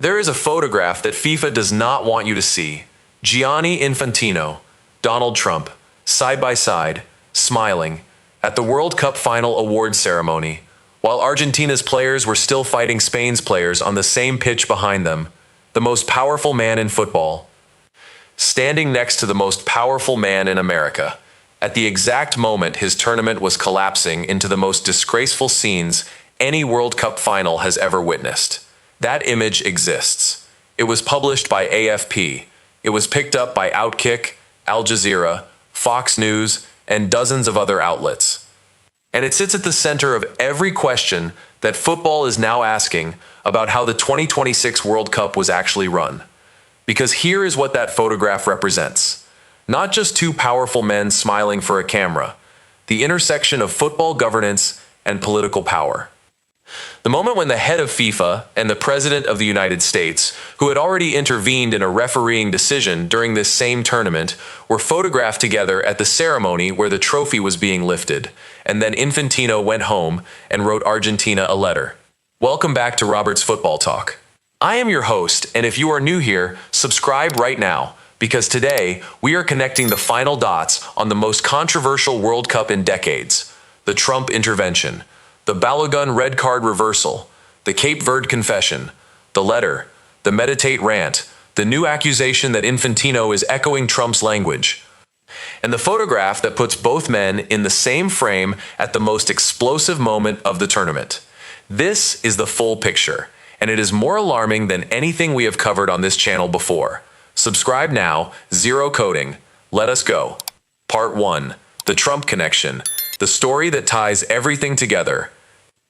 There is a photograph that FIFA does not want you to see. Gianni Infantino, Donald Trump, side by side, smiling, at the World Cup Final award ceremony, while Argentina's players were still fighting Spain's players on the same pitch behind them, the most powerful man in football, standing next to the most powerful man in America. At the exact moment his tournament was collapsing into the most disgraceful scenes any World Cup final has ever witnessed. That image exists. It was published by AFP. It was picked up by Outkick, Al Jazeera, Fox News, and dozens of other outlets. And it sits at the center of every question that football is now asking about how the 2026 World Cup was actually run. Because here is what that photograph represents. Not just two powerful men smiling for a camera, the intersection of football governance and political power. The moment when the head of FIFA and the President of the United States, who had already intervened in a refereeing decision during this same tournament, were photographed together at the ceremony where the trophy was being lifted, and then Infantino went home and wrote Argentina a letter. Welcome back to Robert's Football Talk. I am your host, and if you are new here, subscribe right now, because today we are connecting the final dots on the most controversial World Cup in decades, the Trump intervention, the Balogun red card reversal, the Cape Verde confession, the letter, the meditate rant, the new accusation that Infantino is echoing Trump's language, and the photograph that puts both men in the same frame at the most explosive moment of the tournament. This is the full picture, and it is more alarming than anything we have covered on this channel before. Subscribe now, Zero Coding. Let us go. Part 1. The Trump Connection. The story that ties everything together.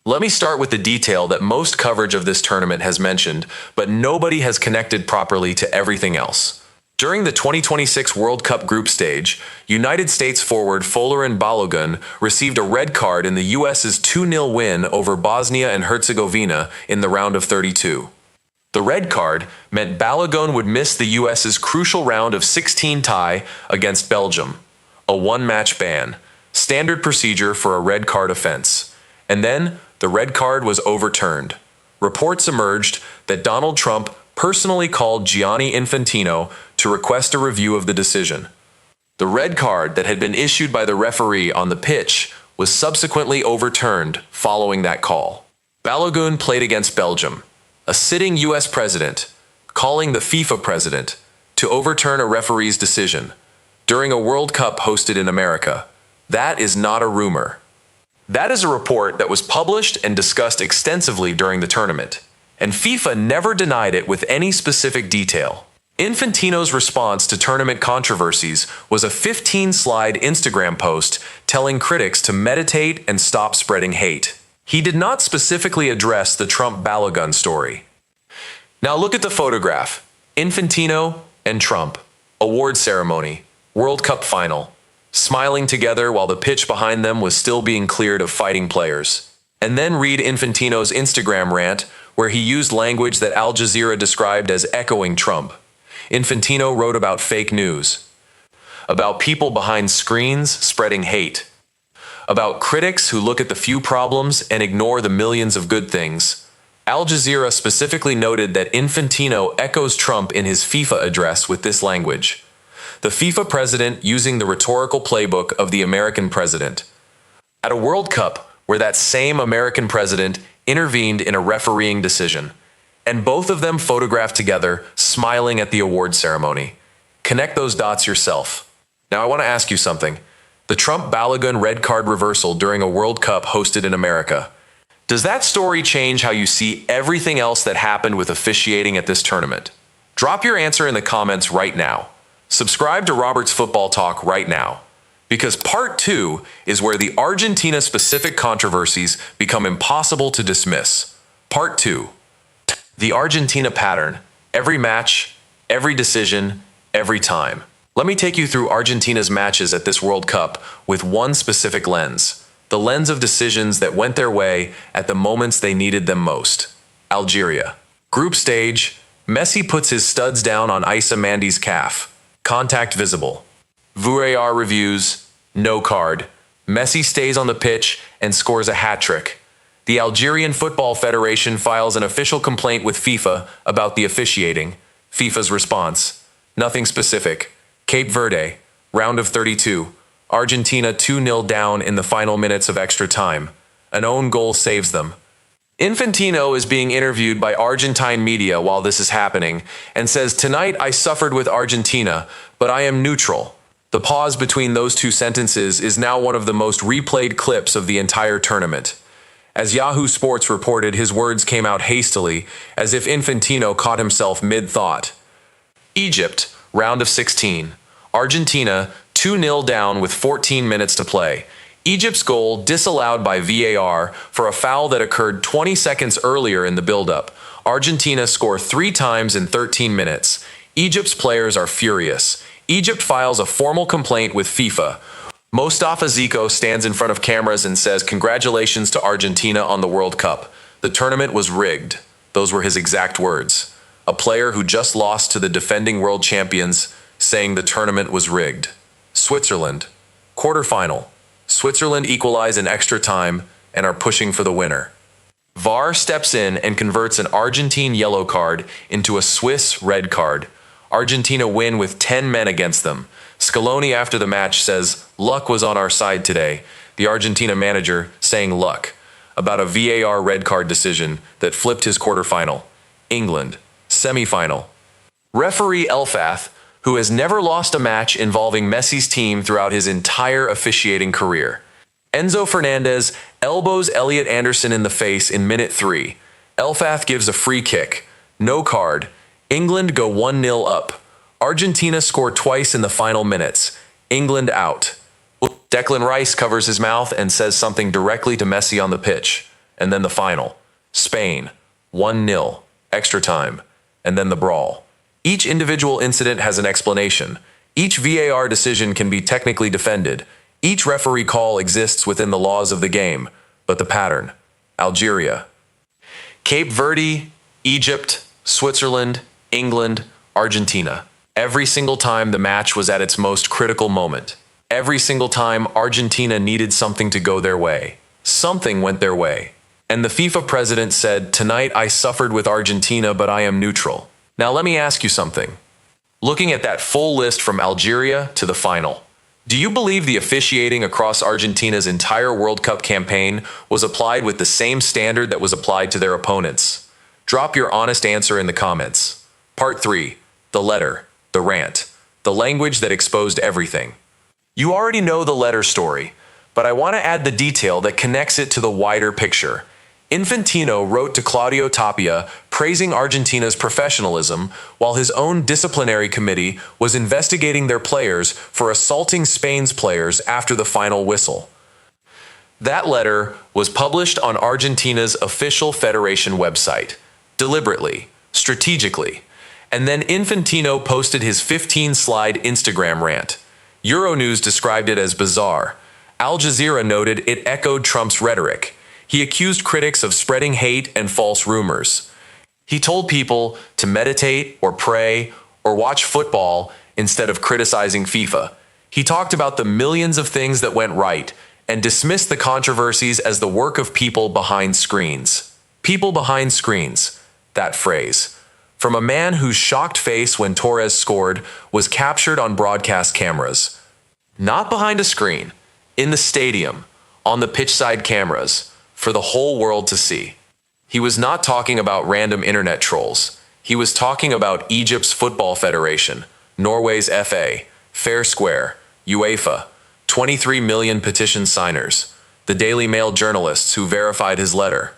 Let me start with the detail that most coverage of this tournament has mentioned, but nobody has connected properly to everything else. During the 2026 World Cup group stage, United States forward Falklands Balogun received a red card in the U.S.'s 2-0 win over Bosnia and Herzegovina in the round of 32. The red card meant Balogun would miss the U.S.'s crucial round of 16 tie against Belgium, a one-match ban. Standard procedure for a red card offense. And then, the red card was overturned. Reports emerged that Donald Trump personally called Gianni Infantino to request a review of the decision. The red card that had been issued by the referee on the pitch was subsequently overturned following that call. Balogun played against Belgium, a sitting U.S. president, calling the FIFA president to overturn a referee's decision during a World Cup hosted in America. That is not a rumor. That is a report that was published and discussed extensively during the tournament, and FIFA never denied it with any specific detail. Infantino's response to tournament controversies was a 15-slide Instagram post telling critics to meditate and stop spreading hate. He did not specifically address the Trump Balogun story. Now look at the photograph. Infantino and Trump. Award ceremony. World Cup final. Smiling together while the pitch behind them was still being cleared of fighting players. And then read Infantino's Instagram rant, where he used language that Al Jazeera described as echoing Trump. Infantino wrote about fake news, about people behind screens spreading hate, about critics who look at the few problems and ignore the millions of good things. Al Jazeera specifically noted that Infantino echoes Trump in his FIFA address with this language. The FIFA president using the rhetorical playbook of the American president. At a World Cup where that same American president intervened in a refereeing decision, and both of them photographed together, smiling at the award ceremony. Connect those dots yourself. Now I want to ask you something. The Trump Balogun red card reversal during a World Cup hosted in America. Does that story change how you see everything else that happened with officiating at this tournament? Drop your answer in the comments right now. Subscribe to Robert's Football Talk right now, because part 2 is where the Argentina-specific controversies become impossible to dismiss. Part 2. The Argentina pattern. Every match, every decision, every time. Let me take you through Argentina's matches at this World Cup with one specific lens. The lens of decisions that went their way at the moments they needed them most. Algeria. Group stage. Messi puts his studs down on Issa Mandi's calf. Contact visible. VAR reviews, no card. Messi stays on the pitch and scores a hat-trick. The Algerian Football Federation files an official complaint with FIFA about the officiating. FIFA's response: nothing specific. Cape Verde, round of 32. Argentina 2-0 down in the final minutes of extra time. An own goal saves them. Infantino is being interviewed by Argentine media while this is happening and says, "Tonight I suffered with Argentina, but I am neutral." The pause between those two sentences is now one of the most replayed clips of the entire tournament. As Yahoo Sports reported, his words came out hastily, as if Infantino caught himself mid-thought. Egypt, round of 16. Argentina 2-0 down with 14 minutes to play. Egypt's goal disallowed by VAR for a foul that occurred 20 seconds earlier in the build-up. Argentina score 3 times in 13 minutes. Egypt's players are furious. Egypt files a formal complaint with FIFA. Mostafa Zico stands in front of cameras and says, "Congratulations to Argentina on the World Cup. The tournament was rigged." Those were his exact words. A player who just lost to the defending world champions saying the tournament was rigged. Switzerland. Quarterfinal. Switzerland equalize in extra time and are pushing for the winner. VAR steps in and converts an Argentine yellow card into a Swiss red card. Argentina win with 10 men against them. Scaloni after the match says, "Luck was on our side today." The Argentina manager saying luck about a VAR red card decision that flipped his quarterfinal. England, semi-final. Referee Elfath, who has never lost a match involving Messi's team throughout his entire officiating career. Enzo Fernandez elbows Elliot Anderson in the face in minute 3. Elfath gives a free kick. No card. England go 1-0 up. Argentina score twice in the final minutes. England out. Declan Rice covers his mouth and says something directly to Messi on the pitch. And then the final. Spain, 1-0, extra time, and then the brawl. Each individual incident has an explanation. Each VAR decision can be technically defended. Each referee call exists within the laws of the game. But the pattern. Algeria. Cape Verde, Egypt, Switzerland, England, Argentina. Every single time the match was at its most critical moment. Every single time Argentina needed something to go their way. Something went their way. And the FIFA president said, "Tonight I suffered with Argentina, but I am neutral." Now let me ask you something. Looking at that full list from Algeria to the final, do you believe the officiating across Argentina's entire World Cup campaign was applied with the same standard that was applied to their opponents? Drop your honest answer in the comments. Part 3. The letter. The rant. The language that exposed everything. You already know the letter story, but I want to add the detail that connects it to the wider picture. Infantino wrote to Claudio Tapia praising Argentina's professionalism while his own disciplinary committee was investigating their players for assaulting Spain's players after the final whistle. That letter was published on Argentina's official federation website, deliberately, strategically. And then Infantino posted his 15-slide Instagram rant. Euronews described it as bizarre. Al Jazeera noted it echoed Trump's rhetoric. He accused critics of spreading hate and false rumors. He told people to meditate or pray or watch football instead of criticizing FIFA. He talked about the millions of things that went right and dismissed the controversies as the work of people behind screens. People behind screens. That phrase. From a man whose shocked face when Torres scored was captured on broadcast cameras. Not behind a screen, in the stadium, on the pitchside cameras, for the whole world to see. He was not talking about random internet trolls. He was talking about Egypt's Football Federation, Norway's FA, Fair Square, UEFA, 23 million petition signers, the Daily Mail journalists who verified his letter.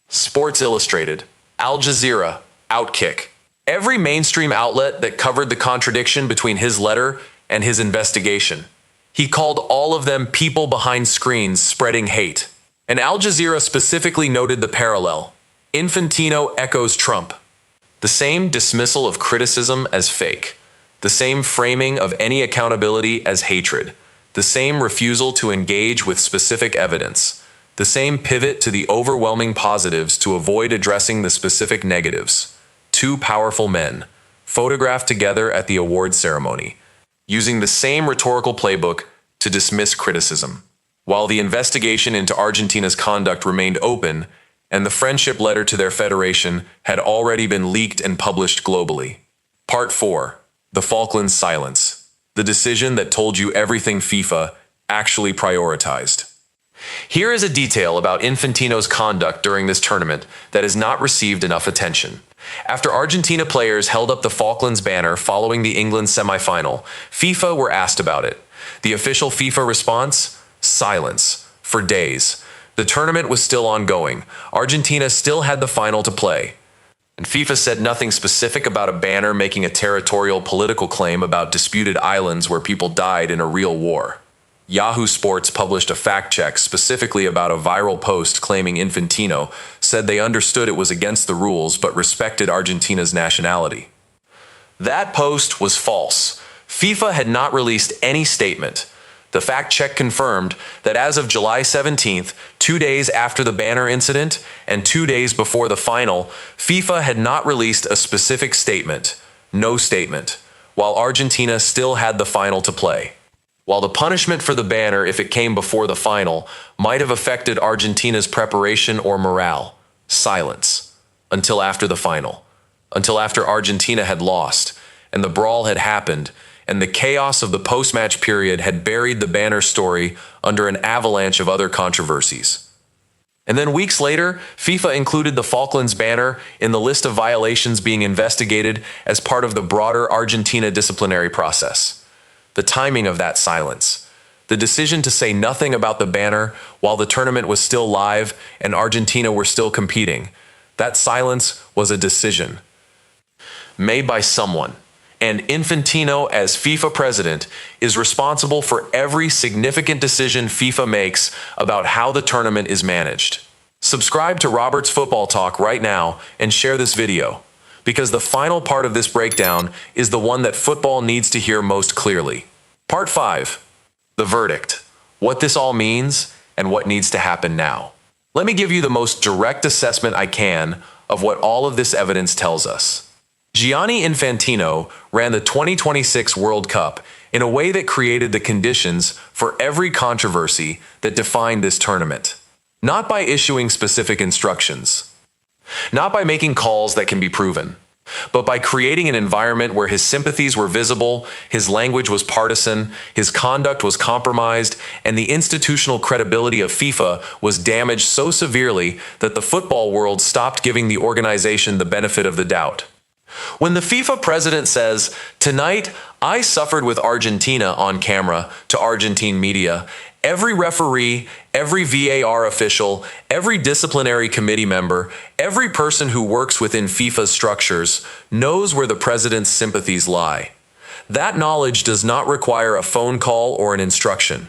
Sports Illustrated, Al Jazeera, Outkick. Every mainstream outlet that covered the contradiction between his letter and his investigation. He called all of them people behind screens spreading hate. And Al Jazeera specifically noted the parallel. Infantino echoes Trump. The same dismissal of criticism as fake. The same framing of any accountability as hatred. The same refusal to engage with specific evidence. The same pivot to the overwhelming positives to avoid addressing the specific negatives. Two powerful men, photographed together at the award ceremony, using the same rhetorical playbook to dismiss criticism. while the investigation into Argentina's conduct remained open, and the friendship letter to their federation had already been leaked and published globally. Part 4. The Falklands Silence. The decision that told you everything FIFA actually prioritized. Here is a detail about Infantino's conduct during this tournament that has not received enough attention. After Argentina players held up the Falklands banner following the England semifinal, FIFA were asked about it. The official FIFA response? Silence. For days. The tournament was still ongoing. Argentina still had the final to play. And FIFA said nothing specific about a banner making a territorial political claim about disputed islands where people died in a real war. Yahoo Sports published a fact check specifically about a viral post claiming Infantino said they understood it was against the rules but respected Argentina's nationality. That post was false. FIFA had not released any statement. The fact check confirmed that as of July 17th, 2 days after the banner incident and 2 days before the final, FIFA had not released a specific statement, no statement, while Argentina still had the final to play. While the punishment for the banner, if it came before the final, might have affected Argentina's preparation or morale, silence, until after the final, until after Argentina had lost, and the brawl had happened, and the chaos of the post-match period had buried the banner story under an avalanche of other controversies. And then weeks later, FIFA included the Falklands banner in the list of violations being investigated as part of the broader Argentina disciplinary process. The timing of that silence, the decision to say nothing about the banner while the tournament was still live and Argentina were still competing, that silence was a decision made by someone. And Infantino, as FIFA president, is responsible for every significant decision FIFA makes about how the tournament is managed. Subscribe to Robert's Football Talk right now and share this video, because the final part of this breakdown is the one that football needs to hear most clearly. Part 5. The verdict. What this all means and what needs to happen now. Let me give you the most direct assessment I can of what all of this evidence tells us. Gianni Infantino ran the 2026 World Cup in a way that created the conditions for every controversy that defined this tournament. Not by issuing specific instructions, not by making calls that can be proven, but by creating an environment where his sympathies were visible, his language was partisan, his conduct was compromised, and the institutional credibility of FIFA was damaged so severely that the football world stopped giving the organization the benefit of the doubt. When the FIFA president says, "Tonight, I suffered with Argentina" on camera to Argentine media, every referee, every VAR official, every disciplinary committee member, every person who works within FIFA's structures knows where the president's sympathies lie. That knowledge does not require a phone call or an instruction.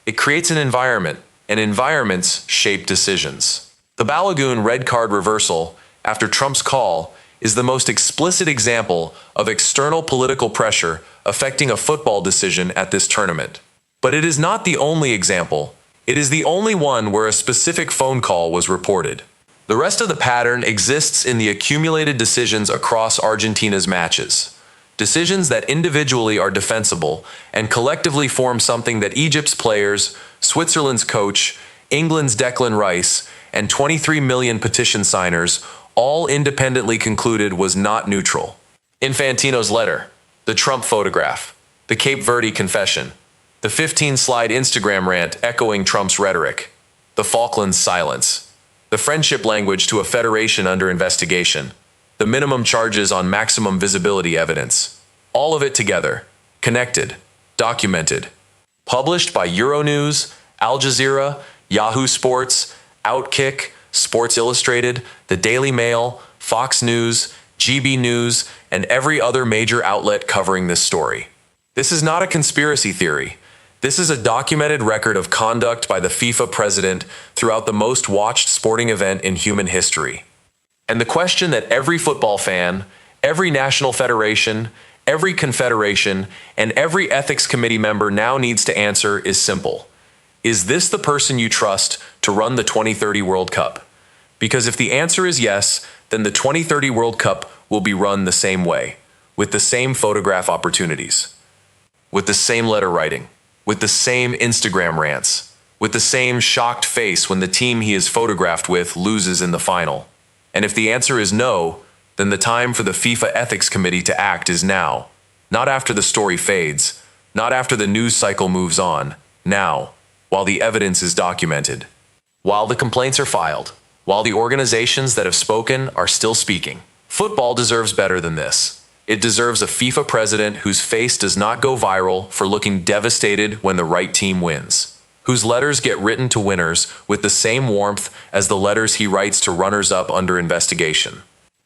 It creates an environment, and environments shape decisions. The Balogun red card reversal, after Trump's call, is the most explicit example of external political pressure affecting a football decision at this tournament. But it is not the only example. It is the only one where a specific phone call was reported. The rest of the pattern exists in the accumulated decisions across Argentina's matches. Decisions that individually are defensible and collectively form something that Egypt's players, Switzerland's coach, England's Declan Rice, and 23 million petition signers all independently concluded was not neutral. Infantino's letter, the Trump photograph, the Cape Verde confession, the 15-slide Instagram rant echoing Trump's rhetoric, the Falklands silence, the friendship language to a federation under investigation, the minimum charges on maximum visibility evidence. All of it together, connected, documented, published by Euronews, Al Jazeera, Yahoo Sports, Outkick, Sports Illustrated, The Daily Mail, Fox News, GB News, and every other major outlet covering this story. This is not a conspiracy theory. This is a documented record of conduct by the FIFA president throughout the most watched sporting event in human history. And the question that every football fan, every national federation, every confederation, and every ethics committee member now needs to answer is simple. Is this the person you trust to run the 2030 World Cup? Because if the answer is yes, then the 2030 World Cup will be run the same way, with the same photograph opportunities, with the same letter writing, with the same Instagram rants, with the same shocked face when the team he is photographed with loses in the final? And if the answer is no, then the time for the FIFA Ethics Committee to act is now. Not after the story fades, not after the news cycle moves on, now, while the evidence is documented. While the complaints are filed, while the organizations that have spoken are still speaking. Football deserves better than this. It deserves a FIFA president whose face does not go viral for looking devastated when the right team wins, whose letters get written to winners with the same warmth as the letters he writes to runners-up under investigation,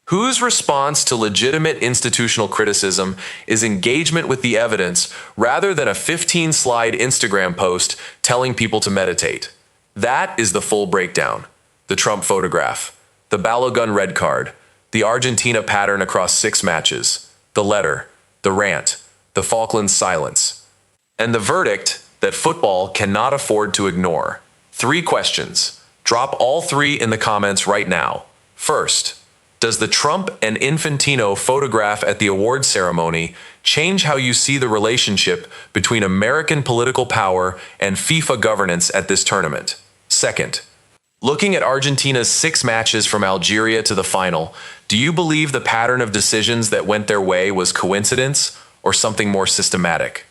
whose response to legitimate institutional criticism is engagement with the evidence rather than a 15-slide Instagram post telling people to meditate. That is the full breakdown. The Trump photograph, the Balogun red card, the Argentina pattern across 6 matches, the letter, the rant, the Falklands silence, and the verdict that football cannot afford to ignore. 3 questions. Drop all 3 in the comments right now. First, does the Trump and Infantino photograph at the award ceremony change how you see the relationship between American political power and FIFA governance at this tournament? Second, looking at Argentina's 6 matches from Algeria to the final, do you believe the pattern of decisions that went their way was coincidence or something more systematic?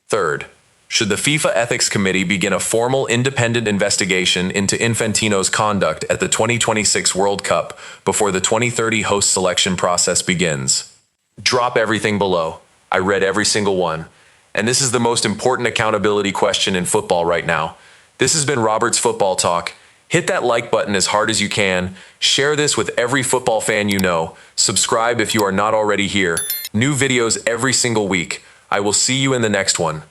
Third, should the FIFA Ethics Committee begin a formal independent investigation into Infantino's conduct at the 2026 World Cup before the 2030 host selection process begins? Drop everything below. I read every single one. And this is the most important accountability question in football right now. This has been Robert's Football Talk. Hit that like button as hard as you can. Share this with every football fan you know. Subscribe if you are not already here. New videos every single week. I will see you in the next one.